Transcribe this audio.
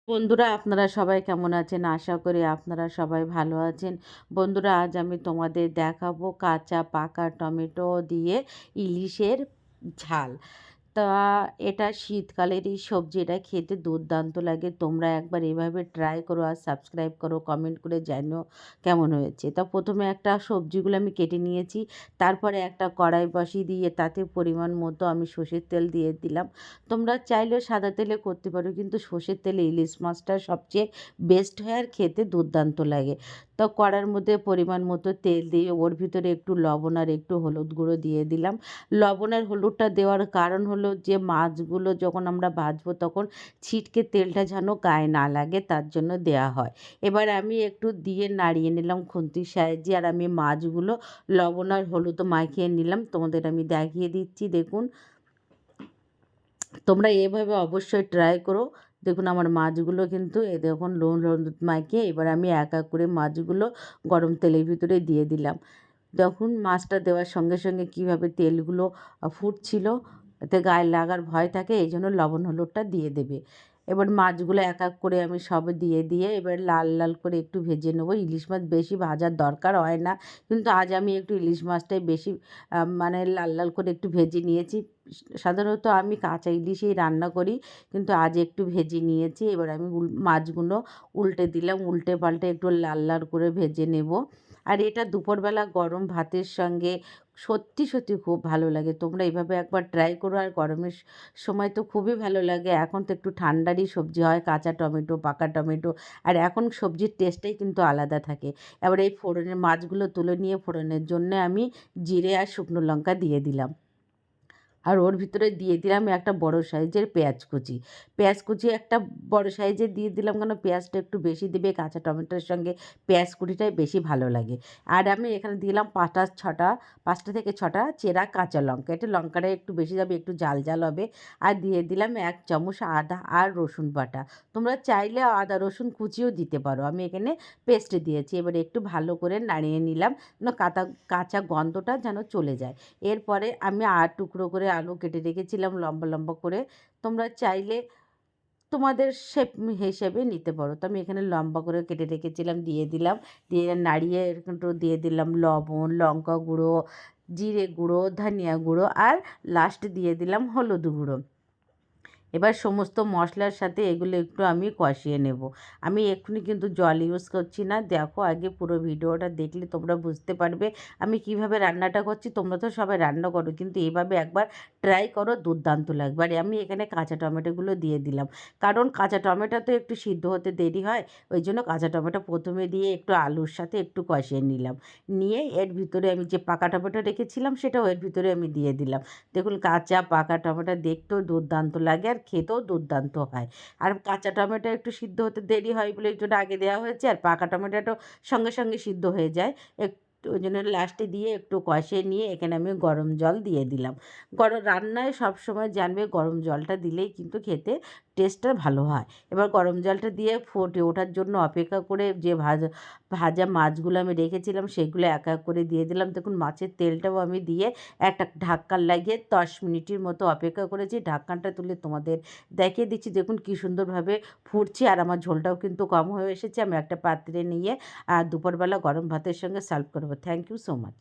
বন্ধুরা আপনারা সবাই কেমন আছেন? আশা করি আপনারা সবাই ভালো আছেন। বন্ধুরা আজ আমি তোমাদের দেখাবো কাঁচা পাকা টমেটো দিয়ে ইলিশের ঝাল। তা এটা শীতকালেরই সবজি, এটা খেতে দুর্দান্ত লাগে। তোমরা একবার এভাবে ট্রাই করো আর সাবস্ক্রাইব করো, কমেন্ট করে জানিও কেমন হয়েছে। তা প্রথমে একটা সবজিগুলো আমি কেটে নিয়েছি। তারপরে একটা কড়াই বসিয়ে দিয়ে তাতে পরিমাণ মতো আমি সর্ষের তেল দিয়ে দিলাম। তোমরা চাইলেও সাদা তেলে করতে পারো, কিন্তু সর্ষের তেলে ইলিশ মাছটা সবচেয়ে বেস্ট হয় আর খেতে দুর্দান্ত লাগে। তো কড়ার মধ্যে পরিমাণ মতো তেল দিয়ে ওর ভিতরে একটু লবণ আর একটু হলুদ গুঁড়ো দিয়ে দিলাম। লবণ আর হলুদটা দেওয়ার কারণ হলো যে মাছগুলো যখন আমরা ভাজবো তখন ছিটকে তেলটা যেন গায়ে না লাগে, তার জন্য দেয়া হয়। এবার আমি একটু দিয়ে নাড়িয়ে নিলাম খুন্তির সাহায্যে, আর আমি মাছগুলো লবণ আর হলুদও মাখিয়ে নিলাম। তোমাদের আমি দেখিয়ে দিচ্ছি, দেখুন। তোমরা এভাবে অবশ্যই ট্রাই করো। দেখুন আমার মাছগুলো কিন্তু এই দেখুন লবণ হলুদ মাখিয়ে এবার আমি এক এক করে মাছগুলো গরম তেলের ভিতরে দিয়ে দিলাম। যখন মাছটা দেওয়ার সঙ্গে সঙ্গে কীভাবে তেলগুলো ফুটছিল, এতে গায়ে লাগার ভয় থাকে, এই জন্য লবণ হলুদটা দিয়ে দেবে। এবার মাছগুলো এক এক করে আমি সব দিয়ে দিয়ে এবার লাল লাল করে একটু ভেজে নেবো। ইলিশ মাছ বেশি ভাজার দরকার হয় না, কিন্তু আজ আমি একটু ইলিশ মাছটাই বেশি মানে লাল লাল করে একটু ভেজে নিয়েছি। সাধারণত আমি কাঁচা ইলিশেই রান্না করি, কিন্তু আজ একটু ভেজে নিয়েছি। এবার আমি মাছগুলো উল্টে দিলাম, উল্টে পাল্টে একটু লাল লাল করে ভেজে নেব। আর এটা দুপুরবেলা গরম ভাতের সঙ্গে সত্যি সত্যি খুব ভালো লাগে। তোমরা এভাবে একবার ট্রাই করো। আর গরমের সময় তো খুবই ভালো লাগে। এখন তো একটু ঠান্ডারই সবজি হয়, কাঁচা টমেটো, পাকা টমেটো। আর এখন সবজির টেস্টটাই কিন্তু আলাদা থাকে। এবার এই ফোড়নের মাছগুলো তুলে নিয়ে ফোড়নের জন্য আমি জিরে আর শুকনো লঙ্কা দিয়ে দিলাম। আর ওর ভিতরে দিয়ে দিলাম একটা বড় সাইজের পেঁয়াজ কুচি। পেঁয়াজ কুচি একটা বড় সাইজের দিয়ে দিলাম, কেন পেঁয়াজটা একটু বেশি দিবে, কাঁচা টমেটোর সঙ্গে পেঁয়াজ কুচিটাই বেশি ভালো লাগে। আর আমি এখানে দিলাম 5টা থেকে 6টা চেরা কাঁচা লঙ্কা। এটা লঙ্কাটা একটু বেশি যাবে, একটু ঝাল ঝাল হবে। আর দিয়ে দিলাম 1 চামচ আদা আর রসুন বাটা। তোমরা চাইলে আদা রসুন কুচিও দিতে পারো, আমি এখানে পেস্ট দিয়েছি। এবারে একটু ভালো করে নাড়িয়ে নিলাম, যেন কাঁচা গন্ধটা যেন চলে যায়। এরপরে আমি টুকরো করে আলু কেটে রেখেছিলাম লম্বা লম্বা করে। তোমরা চাইলে তোমাদের শেপ হিসেবে নিতে পারো। তো আমি এখানে লম্বা করে কেটে রেখেছিলাম, দিয়ে দিলাম। দিয়ে নাড়িয়ে একটু দিয়ে দিলাম লবণ, লঙ্কা গুঁড়ো, জিরে গুঁড়ো, ধনিয়া গুঁড়ো আর লাস্টে দিয়ে দিলাম হলুদ গুঁড়ো। এবার সমস্ত মশলার সাথে এগুলো একটু আমি কষিয়ে নেব। আমি এক্ষুনি কিন্তু জল ইউজ করছি না। দেখো আগে পুরো ভিডিওটা দেখলে তোমরা বুঝতে পারবে আমি কিভাবে রান্নাটা করছি। তোমরা তো সবাই রান্না করো, কিন্তু এভাবে একবার ট্রাই করো, দুর্দান্ত লাগবে। আর আমি এখানে কাঁচা টমেটোগুলো দিয়ে দিলাম, কারণ কাঁচা টমেটো তো একটু সিদ্ধ হতে দেরি হয়। ওই জন্য কাঁচা টমেটো প্রথমে দিয়ে একটু আলুর সাথে একটু কষিয়ে নিলাম। নিয়ে এর ভিতরে আমি যে পাকা টমেটো রেখেছিলাম সেটাও এর ভিতরে আমি দিয়ে দিলাম। দেখুন কাঁচা পাকা টমেটো দেখতেও দুর্দান্ত লাগে আর খেতেও দুর্দান্ত হয়। আর কাঁচা টমেটো একটু সিদ্ধ হতে দেরি হয় বলে এই জন্য আগে দেওয়া হয়েছে, আর পাকা টমেটোটা সঙ্গে সঙ্গে সিদ্ধ হয়ে যায়। একটু ওই জন্য লাস্টে দিয়ে একটু কষিয়ে নিয়ে এখানে আমি গরম জল দিয়ে দিলাম। রান্নায় সবসময় জানবে গরম জলটা দিলেই কিন্তু খেতে টেস্টটা ভালো হয়। এবার গরম জলটা দিয়ে ফুটে ওঠার জন্য অপেক্ষা করে যে ভাজা ভাজা মাছগুলো আমি রেখেছিলাম সেগুলো এক এক করে দিয়ে দিলাম। দেখুন মাছের তেলটাও আমি দিয়ে একটা ঢাক্কান লাগিয়ে 10 মিনিটের মতো অপেক্ষা করেছি। ঢাক্কানটা তুলে তোমাদের দেখিয়ে দিচ্ছি, দেখুন কী সুন্দরভাবে ফুটছে। আর আমার ঝোলটাও কিন্তু কম হয়ে এসেছে। আমি একটা পাত্রে নিয়ে দুপুরবেলা গরম ভাতের সঙ্গে সার্ভ করব। Thank you so much.